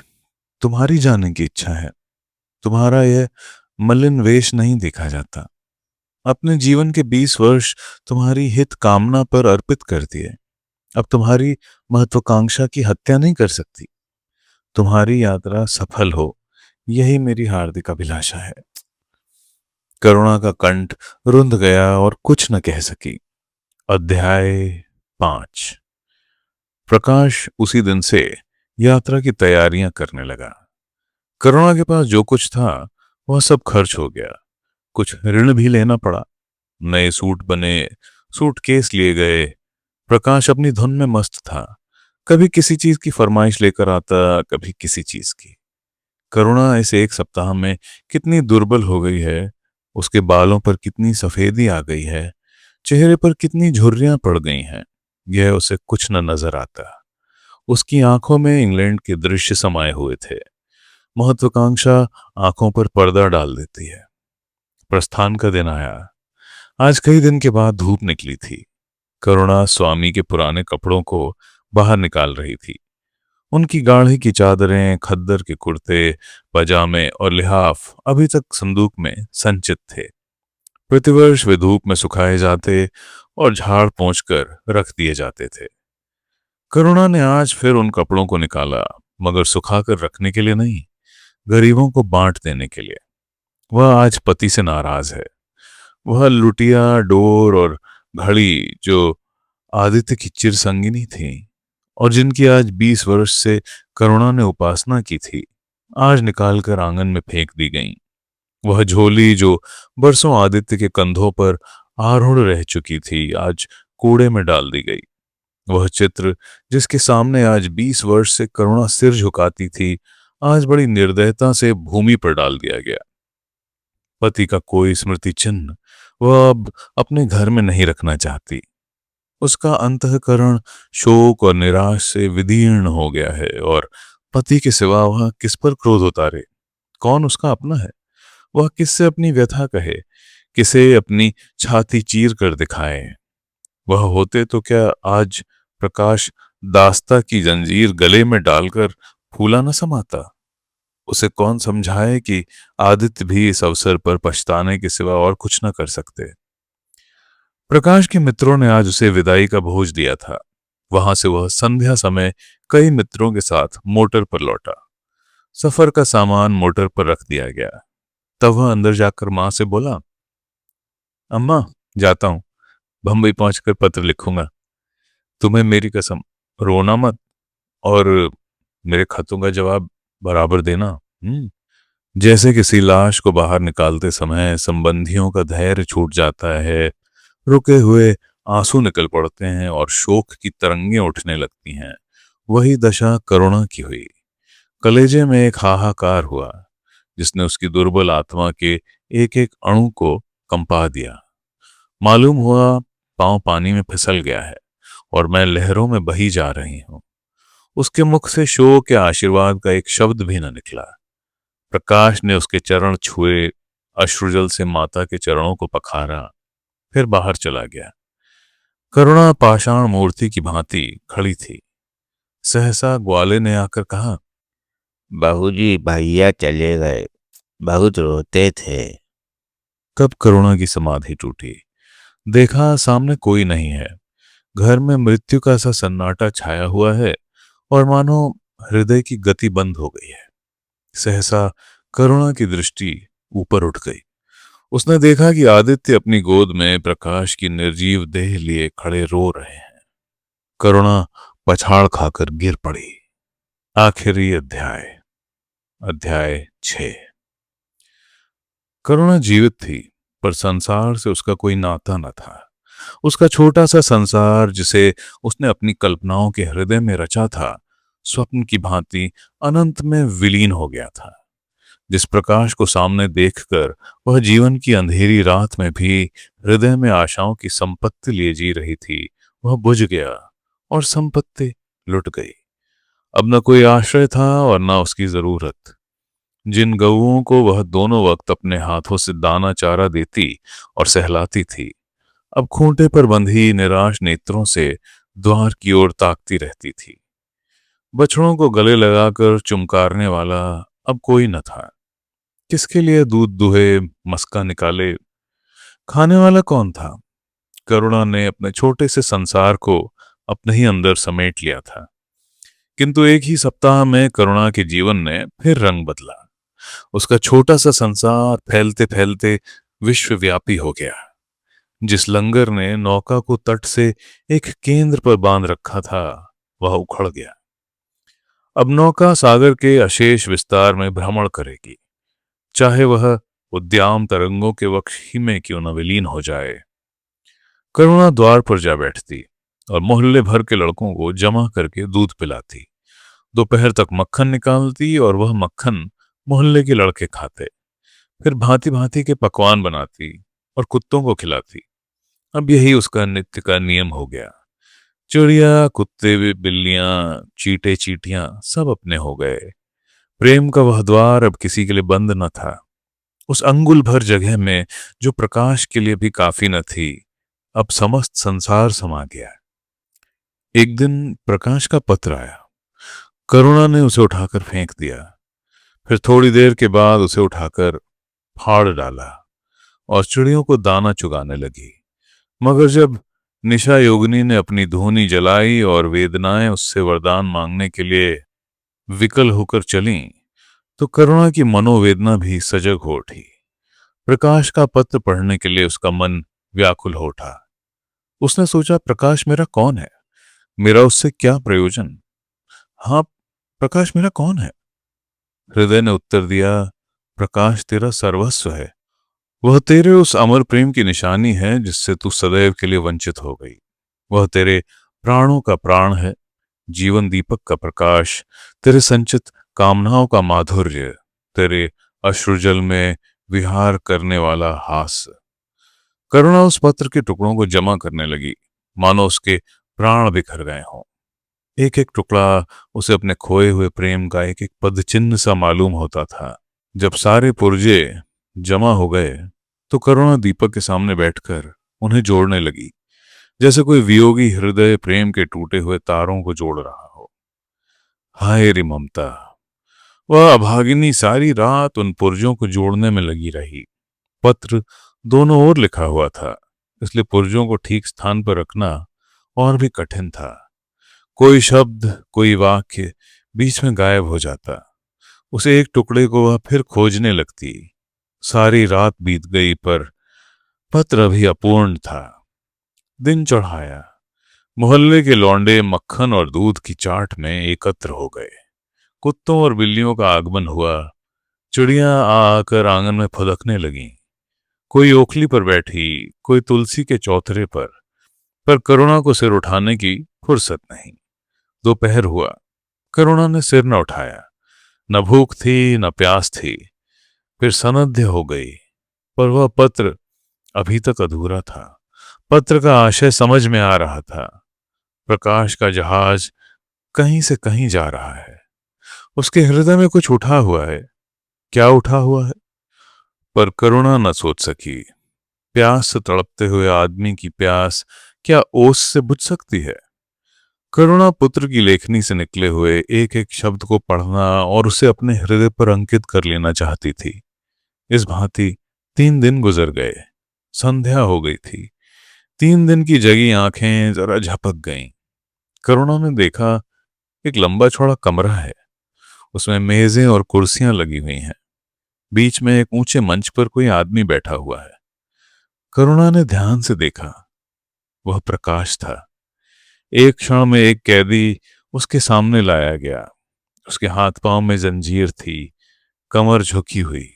तुम्हारी जाने की इच्छा है। तुम्हारा यह मलिन वेश नहीं देखा जाता। अपने जीवन के 20 वर्ष तुम्हारी हित कामना पर अर्पित कर दिए। अब तुम्हारी महत्वाकांक्षा की हत्या नहीं कर सकती। तुम्हारी यात्रा सफल हो, यही मेरी हार्दिक अभिलाषा है। करुणा का कंठ रुंध गया और कुछ न कह सकी। अध्याय 5। प्रकाश उसी दिन से यात्रा की तैयारियां करने लगा। करुणा के पास जो कुछ था वह सब खर्च हो गया। कुछ ऋण भी लेना पड़ा। नए सूट बने, सूटकेस लिए गए। प्रकाश अपनी धुन में मस्त था। कभी किसी चीज की फरमाइश लेकर आता, कभी किसी चीज की। करुणा इस एक सप्ताह में कितनी दुर्बल हो गई है। उसके बालों पर कितनी सफेदी आ गई है। चेहरे पर कितनी झुर्रियां पड़ गई हैं, यह उसे कुछ न नजर आता। उसकी आंखों में इंग्लैंड के दृश्य समाये हुए थे। महत्वाकांक्षा आंखों पर पर्दा डाल देती है। प्रस्थान का दिन आया। आज कई दिन के बाद धूप निकली थी। करुणा स्वामी के पुराने कपड़ों को बाहर निकाल रही थी। उनकी गाढ़ी की चादरें, खद्दर के कुर्ते, पजामे और लिहाफ अभी तक संदूक में संचित थे। प्रतिवर्ष वे धूप में सुखाए जाते और झाड़ पोंछ कर रख दिए जाते थे। करुणा ने आज फिर उन कपड़ों को निकाला, मगर सुखाकर रखने के लिए नहीं, गरीबों को बांट देने के लिए। वह आज पति से नाराज है। वह लुटिया, डोर और घड़ी जो आदित्य की चिरसंगिनी थी और जिनकी आज 20 वर्ष से करुणा ने उपासना की थी, आज निकालकर आंगन में फेंक दी गईं। वह झोली जो बरसों आदित्य के कंधों पर आरूढ़ रह चुकी थी, आज कूड़े में डाल दी गई। वह चित्र जिसके सामने आज 20 वर्ष से करुणा सिर झुकाती थी, आज बड़ी निर्दयता से भूमि पर डाल दिया गया। पति का कोई स्मृति चिन्ह वह अब अपने घर में नहीं रखना चाहती। उसका अंतःकरण शोक और निराश से विदीर्ण हो गया है और पति के सिवा वह किस पर क्रोध उतारे? कौन उसका अपना है? वह किससे अपनी व्यथा कहे, किसे अपनी छाती चीर कर दिखाए? वह होते तो क्या आज प्रकाश दास्ता की जंजीर गले में डालकर फूला न समाता? उसे कौन समझाए कि आदित्य भी इस अवसर पर पछताने के सिवा और कुछ न कर सकते। प्रकाश के मित्रों ने आज उसे विदाई का भोज दिया था। वहां से वह संध्या समय कई मित्रों के साथ मोटर पर लौटा। सफर का सामान मोटर पर रख दिया गया। तब वह अंदर जाकर मां से बोला, अम्मा, जाता हूं, बंबई पहुंचकर पत्र लिखूंगा। तुम्हें मेरी कसम, रोना मत और मेरे खतों का जवाब बराबर देना। जैसे किसी लाश को बाहर निकालते समय संबंधियों का धैर्य छूट जाता है, रुके हुए आंसू निकल पड़ते हैं और शोक की तरंगें उठने लगती हैं, वही दशा करुणा की हुई। कलेजे में एक हाहाकार हुआ जिसने उसकी दुर्बल आत्मा के एक एक अणु को कंपा दिया। मालूम हुआ पांव पानी में फिसल गया है और मैं लहरों में बही जा रही हूं। उसके मुख से शोक या आशीर्वाद का एक शब्द भी न निकला। प्रकाश ने उसके चरण छुए, अश्रुजल से माता के चरणों को पखारा, फिर बाहर चला गया। करुणा पाषाण मूर्ति की भांति खड़ी थी। सहसा ग्वाले ने आकर कहा, बाबूजी, भैया चले गए, बहुत रोते थे। कब करुणा की समाधि टूटी। देखा सामने कोई नहीं है। घर में मृत्यु का सा सन्नाटा छाया हुआ है और मानो हृदय की गति बंद हो गई है। सहसा करुणा की दृष्टि ऊपर उठ गई। उसने देखा कि आदित्य अपनी गोद में प्रकाश की निर्जीव देह लिए खड़े रो रहे हैं। करुणा पछाड़ खाकर गिर पड़ी। आखिरी अध्याय, अध्याय 6। करुणा जीवित थी, पर संसार से उसका कोई नाता न था। उसका छोटा सा संसार, जिसे उसने अपनी कल्पनाओं के हृदय में रचा था, स्वप्न की भांति अनंत में विलीन हो गया था। जिस प्रकाश को सामने देखकर वह जीवन की अंधेरी रात में भी हृदय में आशाओं की संपत्ति लिए जी रही थी, वह बुझ गया और संपत्ति लुट गई। अब न कोई आश्रय था और न उसकी जरूरत। जिन गऊओं को वह दोनों वक्त अपने हाथों से दाना चारा देती और सहलाती थी, अब खूंटे पर बंधी निराश नेत्रों से द्वार की ओर ताकती रहती थी। बछड़ों को गले लगाकर चुमकारने वाला अब कोई न था। किसके लिए दूध दुहे, मस्का निकाले? खाने वाला कौन था? करुणा ने अपने छोटे से संसार को अपने ही अंदर समेट लिया था। किंतु एक ही सप्ताह में करुणा के जीवन ने फिर रंग बदला। उसका छोटा सा संसार फैलते फैलते विश्वव्यापी हो गया। जिस लंगर ने नौका को तट से एक केंद्र पर बांध रखा था, वह उखड़ गया। अब नौका सागर के अशेष विस्तार में भ्रमण करेगी, चाहे वह उद्याम तरंगों के वक्ष ही में क्यों न विलीन हो जाए। करुणा द्वार पर जा बैठती और मोहल्ले भर के लड़कों को जमा करके दूध पिलाती। दोपहर तक मक्खन निकालती और वह मक्खन मोहल्ले के लड़के खाते। फिर भांति भांति के पकवान बनाती और कुत्तों को खिलाती। अब यही उसका नित्य का नियम हो गया। चिड़िया, कुत्ते, बिल्लियां, चींटे, चींटियां सब अपने हो गए। प्रेम का वह द्वार अब किसी के लिए बंद न था। उस अंगुल भर जगह में जो प्रकाश के लिए भी काफी न थी, अब समस्त संसार समा गया। एक दिन प्रकाश का पत्र आया। करुणा ने उसे उठाकर फेंक दिया। फिर थोड़ी देर के बाद उसे उठाकर फाड़ डाला और चिड़ियों को दाना चुगाने लगी। मगर जब निशा योगिनी ने अपनी धूनी जलाई और वेदनाएं उससे वरदान मांगने के लिए विकल होकर चलीं, तो करुणा की मनोवेदना भी सजग हो उठी। प्रकाश का पत्र पढ़ने के लिए उसका मन व्याकुल हो उठा। उसने सोचा, प्रकाश मेरा कौन है? मेरा उससे क्या प्रयोजन? हाँ, प्रकाश मेरा कौन है? हृदय ने उत्तर दिया, प्रकाश तेरा सर्वस्व है। वह तेरे उस अमर प्रेम की निशानी है जिससे तू सदैव के लिए वंचित हो गई। वह तेरे प्राणों का प्राण है, जीवन दीपक का प्रकाश, तेरे संचित कामनाओं का माधुर्य, तेरे अश्रुजल में विहार करने वाला हास्य। करुणा उस पत्र के टुकड़ों को जमा करने लगी, मानो उसके प्राण बिखर गए हों। एक एक टुकड़ा उसे अपने खोए हुए प्रेम का एक एक पद चिन्ह सा मालूम होता था। जब सारे पुर्जे जमा हो गए, तो करुणा दीपक के सामने बैठकर उन्हें जोड़ने लगी, जैसे कोई वियोगी हृदय प्रेम के टूटे हुए तारों को जोड़ रहा हो। हाय रे ममता! वह अभागिनी सारी रात उन पुर्जों को जोड़ने में लगी रही। पत्र दोनों ओर लिखा हुआ था, इसलिए पुर्जों को ठीक स्थान पर रखना और भी कठिन था। कोई शब्द, कोई वाक्य बीच में गायब हो जाता। उसे एक टुकड़े को वह फिर खोजने लगती। सारी रात बीत गई, पर पत्र अभी अपूर्ण था। दिन चढ़ाया। मोहल्ले के लौंडे मक्खन और दूध की चाट में एकत्र हो गए। कुत्तों और बिल्लियों का आगमन हुआ। चिड़ियां आ आकर आंगन में फुदकने लगीं। कोई ओखली पर बैठी, कोई तुलसी के चौतरे पर करुणा को सिर उठाने की फुर्सत नहीं। दोपहर हुआ। करुणा ने सिर न उठाया। न भूख थी, न प्यास थी। फिर सनध्य हो गई, पर वह पत्र अभी तक अधूरा था। पत्र का आशय समझ में आ रहा था। प्रकाश का जहाज कहीं से कहीं जा रहा है। उसके हृदय में कुछ उठा हुआ है। क्या उठा हुआ है? पर करुणा न सोच सकी। प्यास से तड़पते हुए आदमी की प्यास क्या ओस से बुझ सकती है? करुणा पुत्र की लेखनी से निकले हुए एक एक शब्द को पढ़ना और उसे अपने हृदय पर अंकित कर लेना चाहती थी। इस भांति 3 दिन गुजर गए। संध्या हो गई थी। 3 दिन की जगी आंखें जरा झपक गईं। करुणा ने देखा, एक लंबा चौड़ा कमरा है। उसमें मेजें और कुर्सियां लगी हुई हैं। बीच में एक ऊंचे मंच पर कोई आदमी बैठा हुआ है। करुणा ने ध्यान से देखा। वह प्रकाश था। एक क्षण में एक कैदी उसके सामने लाया गया। उसके हाथ पांव में जंजीर थी, कमर झुकी हुई।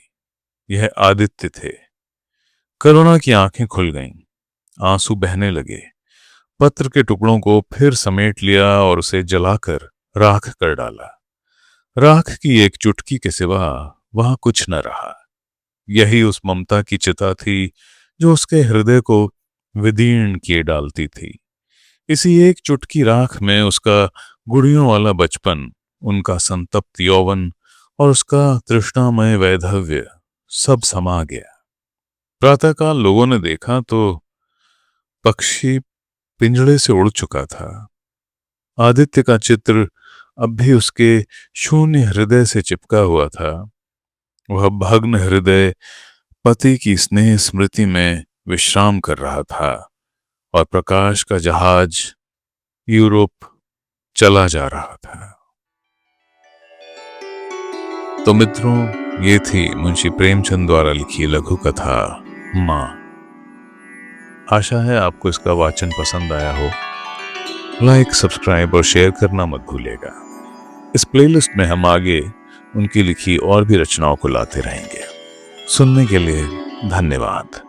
यह आदित्य थे। करुणा की आंखें खुल गईं, आंसू बहने लगे। पत्र के टुकड़ों को फिर समेट लिया और उसे जलाकर राख कर डाला। राख की एक चुटकी के सिवा वहां कुछ न रहा। यही उस ममता की चिता थी जो उसके हृदय को विदीर्ण किए डालती थी। इसी एक चुटकी राख में उसका गुड़ियों वाला बचपन, उनका संतप्त यौवन और उसका तृष्णामय वैधव्य सब समा गया। प्रातःकाल लोगों ने देखा तो पक्षी पिंजड़े से उड़ चुका था। आदित्य का चित्र अब भी उसके शून्य हृदय से चिपका हुआ था। वह भग्न हृदय पति की स्नेह स्मृति में विश्राम कर रहा था और प्रकाश का जहाज यूरोप चला जा रहा था। तो मित्रों, ये थी मुंशी प्रेमचंद द्वारा लिखी लघु कथा मां। आशा है आपको इसका वाचन पसंद आया हो। लाइक, सब्सक्राइब और शेयर करना मत भूलिएगा। इस प्लेलिस्ट में हम आगे उनकी लिखी और भी रचनाओं को लाते रहेंगे। सुनने के लिए धन्यवाद।